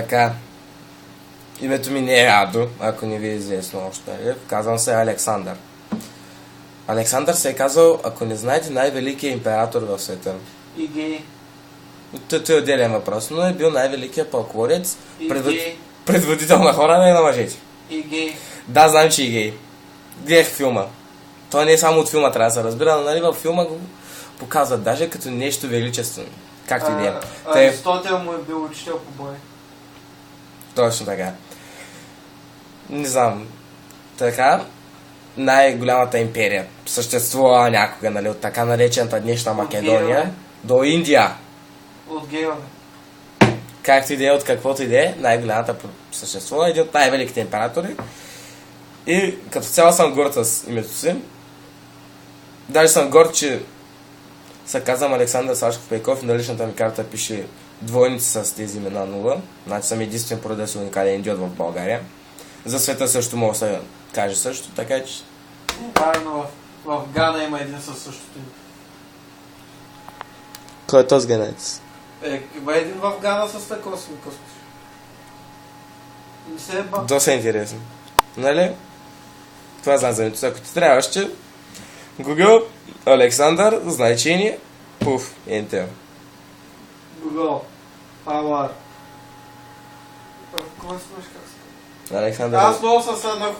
Така. Името ми не е Адо, ако не ви е известно още. Казвам се Александър. Александър се е казал, ако не знаете, най-великият император в света. И гей. Той е отделен въпрос, но е бил най-великият пълководец, И гей. предводител на хора, не на мъжете. И гей. Да, знам, че и гей. Гледах филма. Това не е само от филма, трябва да се разбира, но нали във филма го показват даже като нещо величествено. Както и да е. Аристотел му е бил учител по бой. Точно така. Не знам. Така, най-голямата империя съществува някога, нали, от така наречената днешна Македония гейове. до Индия. От гейове. Както и да е, от каквото и да е, най-голямата съществува, един от най-великите императори. И като цяло съм горд с името си. Даже съм горд, че се казвам Александър Сашков Пейков и на личната ми карта пише двойници с тези имена 0. Значи съм единствен по рода си уникален идиот в България. За света също мога да се каже също, така че... Правилно, в Гана има един със същото име. Кой е този генец? Има един в Гана с такова си късно. Не се е ба. Доста интересно. Нали? Това знам за името. Ако ти трябва ще Google Александър, значение, пуф, Enter. Google. Павар. Кой сме как се? Александър... Аз много съседнах